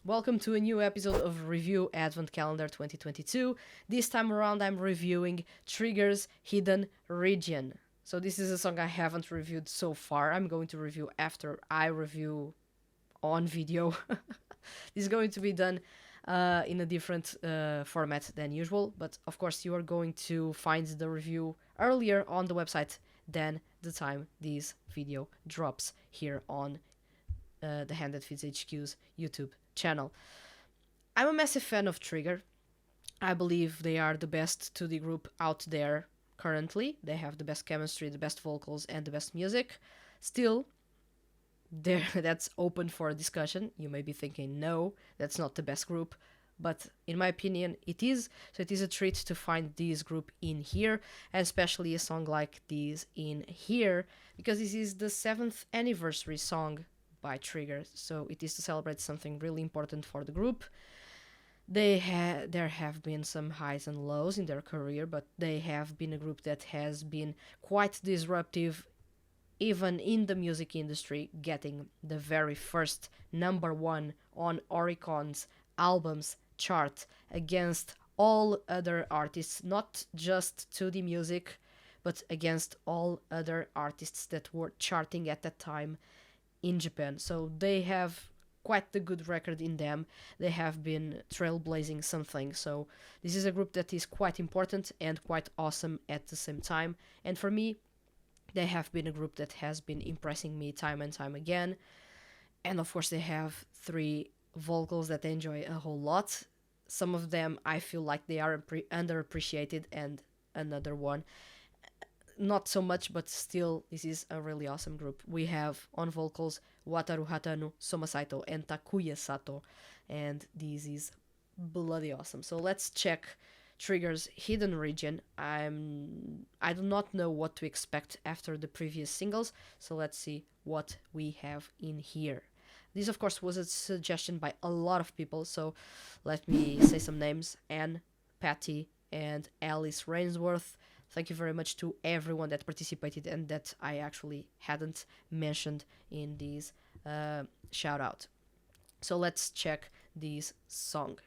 Welcome to a new episode of Review Advent Calendar 2022. This time around I'm reviewing Trigger's Hidden Region. So this is a song I haven't reviewed so far. I'm going to review after I review on video. This is going to be done in a different format than usual, but of course you are going to find the review earlier on the website than the time this video drops here on the THTFHQ's YouTube channel. I'm a massive fan of Trigger. I believe they are the best 2D group out there currently. They have the best chemistry, the best vocals, and the best music. Still, that's open for discussion. You may be thinking, no, that's not the best group. But in my opinion, it is. So it is a treat to find this group in here, and especially a song like this in here, because this is the 7th anniversary song by Trigger, so it is to celebrate something really important for the group. There have been some highs and lows in their career, but they have been a group that has been quite disruptive even in the music industry, getting the very first #1 on Oricon's albums chart against all other artists, not just 2D music, but against all other artists that were charting at that time in Japan. So they have quite the good record in them. They have been trailblazing something. So this is a group that is quite important and quite awesome at the same time. And for me, they have been a group that has been impressing me time and time again. And of course they have 3 vocals that I enjoy a whole lot. Some of them I feel like they are underappreciated, and another one not so much, but still, this is a really awesome group. We have on vocals Wataru, Hatano, Soma, Saito, and Takuya, Sato, and this is bloody awesome. So let's check Trigger's Hidden Region. I do not know what to expect after the previous singles, so let's see what we have in here. This, of course, was a suggestion by a lot of people, so let me say some names: Anne, Patti, and Alice Rainsworth. Thank you very much to everyone that participated and that I actually hadn't mentioned in this shout out. So let's check this song.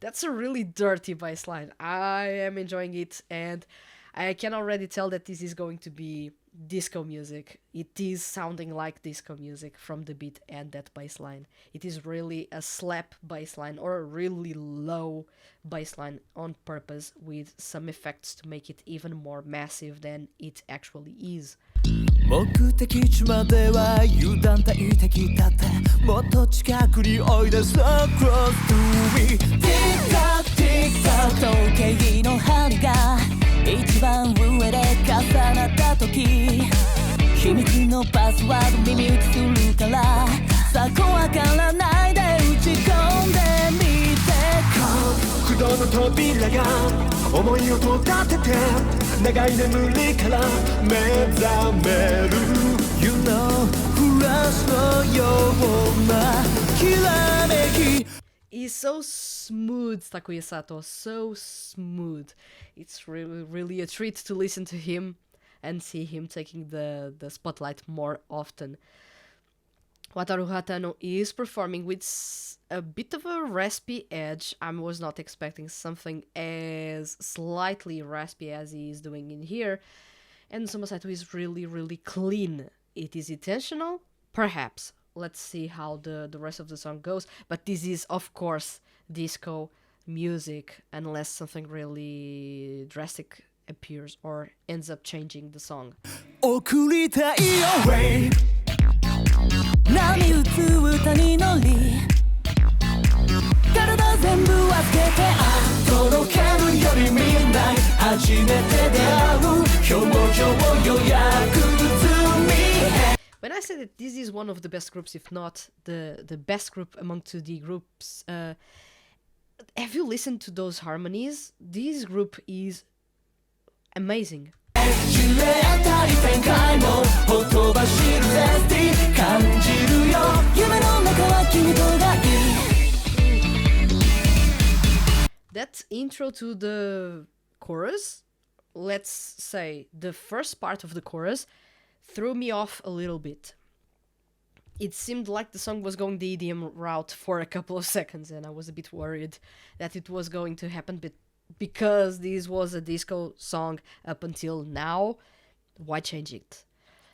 That's a really dirty bassline. I am enjoying it, and I can already tell that this is going to be disco music. It is sounding like disco music from the beat and that bassline. It is really a slap bassline, or a really low bassline on purpose, with some effects to make it even more massive than it actually is. 目的地までは油断大敵だってもっと近くにおいで So close to me Tick tock tick tock 時計の針が一番上で重なった時秘密のパスワード耳打ちするからさあ怖がらないで打ち込んでみて駆動の扉が思いをと立てて長い眠りから目覚める You know フラッシュのようなきらめき He's so smooth, Takuya Sato, so smooth. It's really a treat to listen to him and see him taking the spotlight more often. Wataru Hatano is performing with a bit of a raspy edge. I was not expecting something as slightly raspy as he is doing in here. And Soma Saito is really clean. It is intentional? Perhaps. Let's see how the rest of the song goes. But this is, of course, disco music, unless something really drastic appears or ends up changing the song. 波打つ歌に乗り体全部分けて届けるよりみんな初めて出会う表情予約済み When I say that this is one of the best groups, if not the best group among 2D groups, have you listened to those harmonies? This group is amazing. 揺れたり展開もほとばしるゼスティ感じるよ夢 that intro to the chorus, let's say the first part of the chorus, threw me off a little bit. It seemed like the song was going the EDM route for a couple of seconds, and I was a bit worried that it was going to happen, but because this was a disco song up until now, why change it?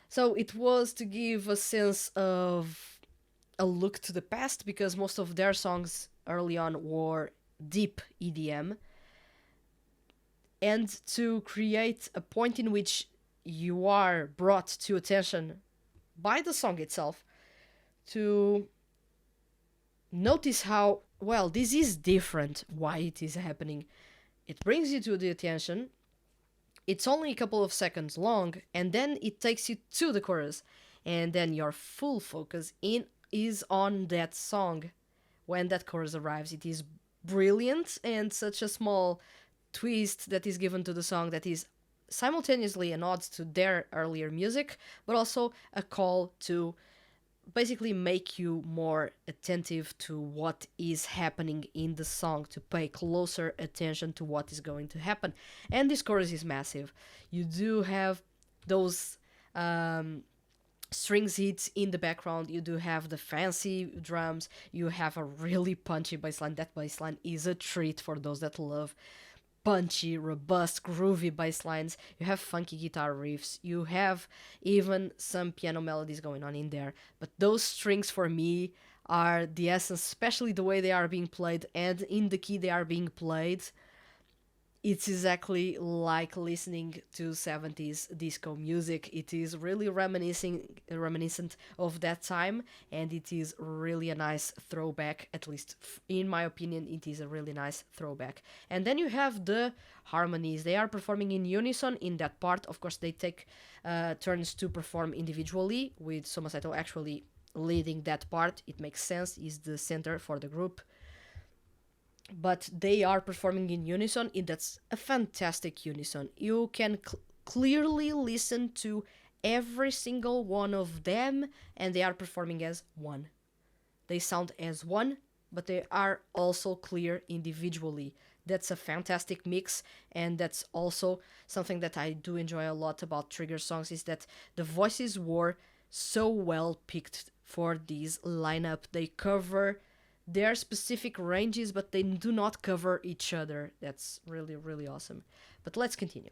So it was to give a sense of a look to the past, because most of their songs early on were deep EDM, and to create a point in which you are brought to attention by the song itself to notice how, well, this is different, why it is happening. It brings you to the attention. It's only a couple of seconds long, and then it takes you to the chorus, and then your full focus is on that song when that chorus arrives. It is brilliant, and such a small twist that is given to the song that is simultaneously a nod to their earlier music, but also a call to basically make you more attentive to what is happening in the song, to pay closer attention to what is going to happen. And this chorus is massive. You do have those strings hits in the background, you do have the fancy drums, you have a really punchy bassline. That bassline is a treat for those that love punchy, robust, groovy bass lines. You have funky guitar riffs. You have even some piano melodies going on in there. But those strings for me are the essence, especially the way they are being played and in the key they are being played. It's exactly like listening to 70s disco music. It is really reminiscent of that time, and it is really a nice throwback. At least in my opinion, it is a really nice throwback. And then you have the harmonies. They are performing in unison in that part. Of course, they take turns to perform individually, with Soma Saito actually leading that part. It makes sense. He's the center for the group. But they are performing in unison, and that's a fantastic unison. You can clearly listen to every single one of them, and they are performing as one. They sound as one, but they are also clear individually. That's a fantastic mix, and that's also something that I do enjoy a lot about Trigger songs, is that the voices were so well picked for this lineup. They cover their specific ranges, but they do not cover each other. That's really, really awesome. But let's continue.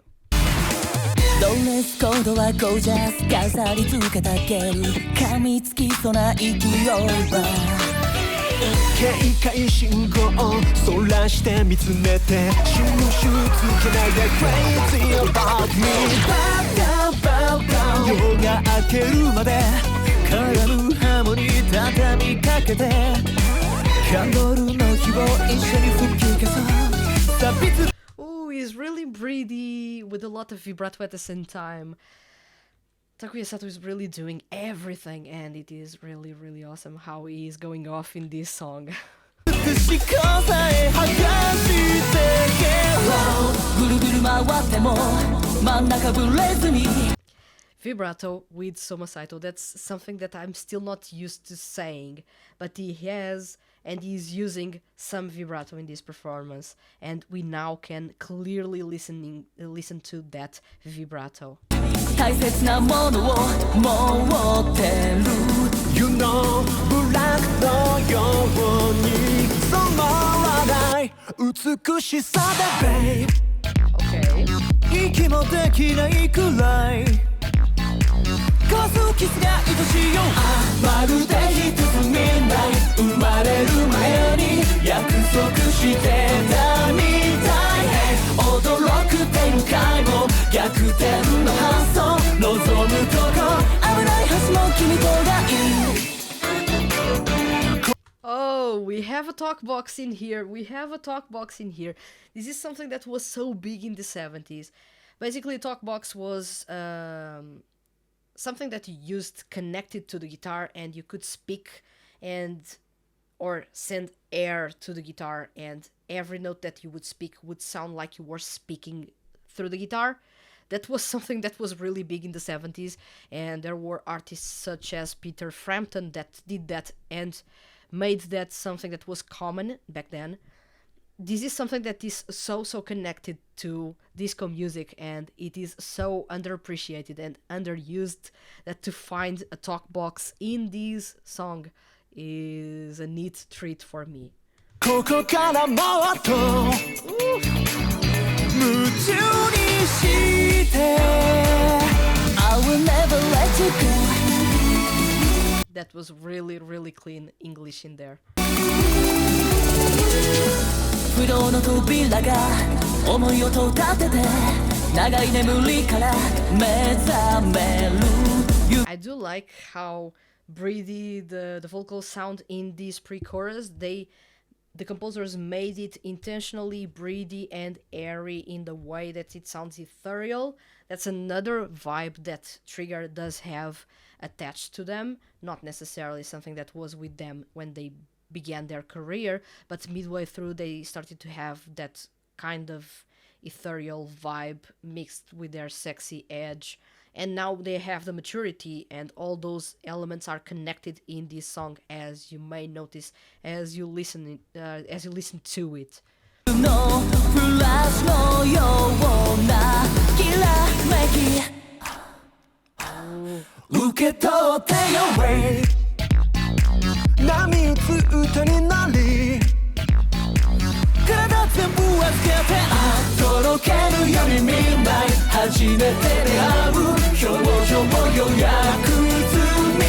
ドレスコードはゴージャス飾り付けたける噛みつきそうな勢いは警戒信号をそらして見つめてシューシューつけないで Crazy about me Bow down, bow down 夜が明けるまで絡むハモに畳みかけて Oh, he's really breathy with a lot of vibrato at the same time. Takuya Sato is really doing everything, and it is really, really awesome how he is going off in this song. Vibrato with Soma Saito, that's something that I'm still not used to saying, but he has and he's using some vibrato in this performance, and we now can clearly listen to that vibrato. You know, black no yoni Somaranai Utsukushisada, babe Okay. 息もできないくらい数キスが愛しいよまるで一つ見ない生まれる前に約束してたみたい驚く展開も逆転の発想望むとこ危ないはずも君とがいい Oh, we have a talk box in here. This is something that was so big in the 70s. Basically, a talk box was something that you used connected to the guitar, and you could speak or send air to the guitar, and every note that you would speak would sound like you were speaking through the guitar. That was something that was really big in the 70s, and there were artists such as Peter Frampton that did that and made that something that was common back then. this is something that is so connected to disco music, and it is so underappreciated and underused that to find a talk box in this song is a neat treat for me. ここからもっと夢中にして I will never let you go. That was really clean English in there. 不動の扉が思い音を立てて長い眠りから目覚める I do like how breathy the vocals sound in this pre-chorus. The composers made it intentionally breathy and airy in the way that it sounds ethereal. That's another vibe that Trigger does have attached to them, not necessarily something that was with them when they began their career, but midway through they started to have that kind of ethereal vibe mixed with their sexy edge, and now they have the maturity, and all those elements are connected in this song, as you may notice as you listen to it. のフラッシュのようなきらめき受け取って Your way 波打つ歌になり体全部預けてとろけるより見ない初めて出会う表情も予約済み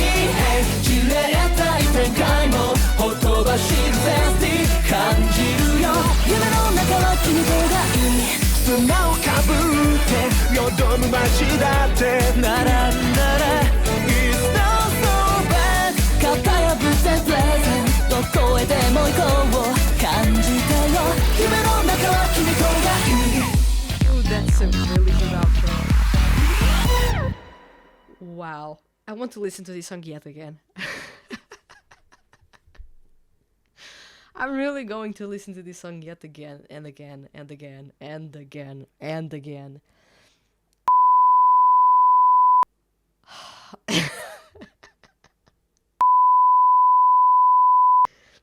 じれったい展開もほとばしるゼスティ感じるよ夢の中は君とがいい砂をかぶってよどむ街だってならんなら It's not so bad 型破ってプレゼントどこへでも行こう感じてよ夢の中は君とがいい Ooh, that's a really good outro. Wow, I want to listen to this song yet again. I'm really going to listen to this song yet again and again and again and again and again.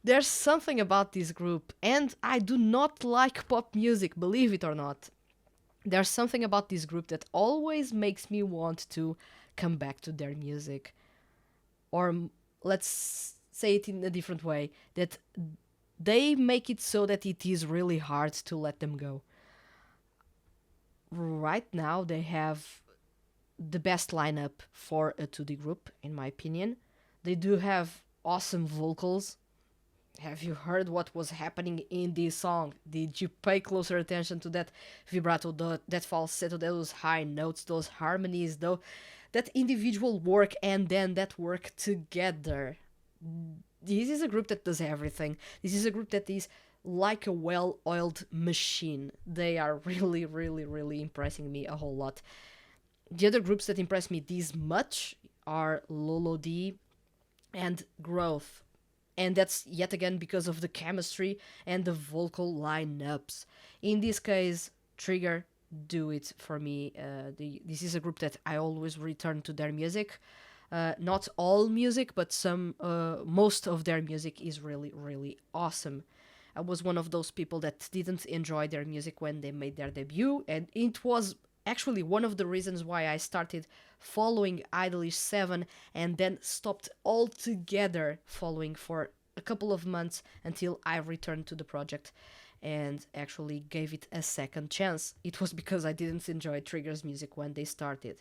There's something about this group, and I do not like pop music, believe it or not. There's something about this group that always makes me want to come back to their music. Or let's say it in a different way, that they make it so that it is really hard to let them go. Right now, they have the best lineup for a 2D group, in my opinion. They do have awesome vocals. Have you heard what was happening in this song? Did you pay closer attention to that vibrato, that falsetto, those high notes, those harmonies, though? That individual work and then that work together. This is a group that does everything. This is a group that is like a well-oiled machine. They are really impressing me a whole lot. The other groups that impress me this much are Lolo D and Growth. And that's yet again because of the chemistry and the vocal lineups. In this case, Trigger do it for me. This is a group that I always return to their music. Not all music, but most of their music is really awesome. I was one of those people that didn't enjoy their music when they made their debut, and it was actually one of the reasons why I started following Idolish 7 and then stopped altogether following for a couple of months until I returned to the project and actually gave it a second chance. It was because I didn't enjoy Trigger's music when they started.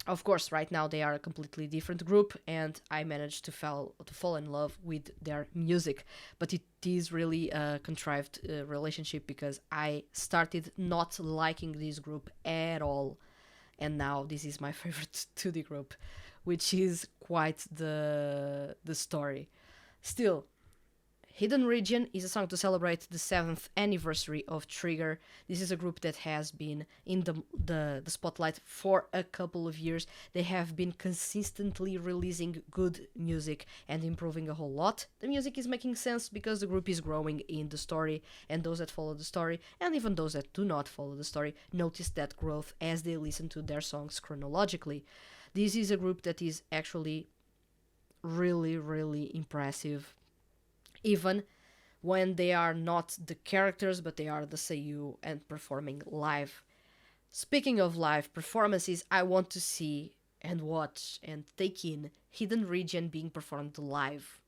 Of course, right now they are a completely different group, and I managed to fall in love with their music. But it is really a contrived relationship because I started not liking this group at all, and now this is my favorite 2D group, which is quite the story. Still, Hidden Region is a song to celebrate the 7th anniversary of Trigger. This is a group that has been in the spotlight for a couple of years. They have been consistently releasing good music and improving a whole lot. The music is making sense because the group is growing in the story, and those that follow the story, and even those that do not follow the story, notice that growth as they listen to their songs chronologically. This is a group that is actually really impressive, even when they are not the characters, but they are the seiyuu and performing live. Speaking of live performances, I want to see and watch and take in Hidden Region being performed live.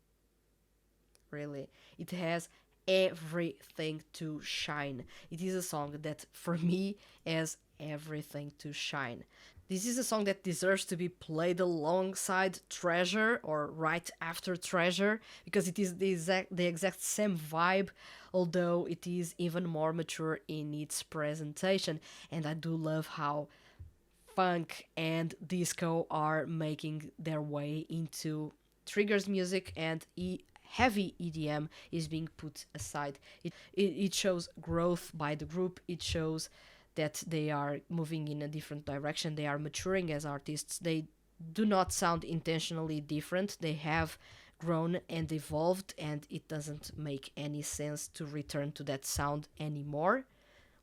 Really, it has everything to shine. It is a song that, for me, has everything to shine. This is a song that deserves to be played alongside Treasure or right after Treasure, because it is the exact same vibe, although it is even more mature in its presentation. And I do love how funk and disco are making their way into Trigger's music, and heavy EDM is being put aside. It shows growth by the group. It shows that they are moving in a different direction. They are maturing as artists. They do not sound intentionally different. They have grown and evolved, and it doesn't make any sense to return to that sound anymore,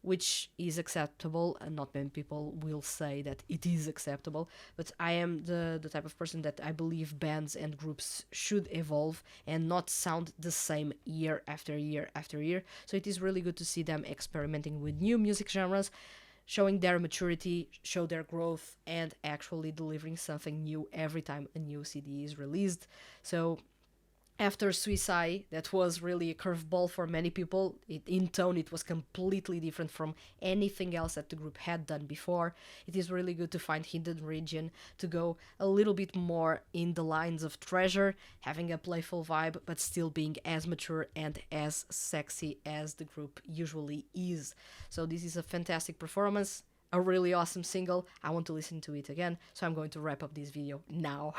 which is acceptable. And not many people will say that it is acceptable, but I am the type of person that I believe bands and groups should evolve and not sound the same year after year after year. So it is really good to see them experimenting with new music genres, showing their maturity, show their growth, and actually delivering something new every time a new CD is released. So after Suicide, that was really a curveball for many people. In tone, it was completely different from anything else that the group had done before. It is really good to find Hidden Region to go a little bit more in the lines of Treasure, having a playful vibe, but still being as mature and as sexy as the group usually is. So this is a fantastic performance, a really awesome single. I want to listen to it again, so I'm going to wrap up this video now.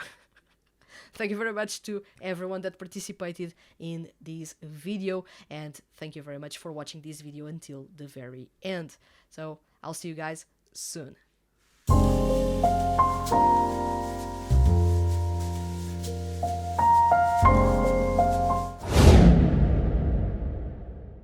Thank you very much to everyone that participated in this video, and thank you very much for watching this video until the very end. So I'll see you guys soon.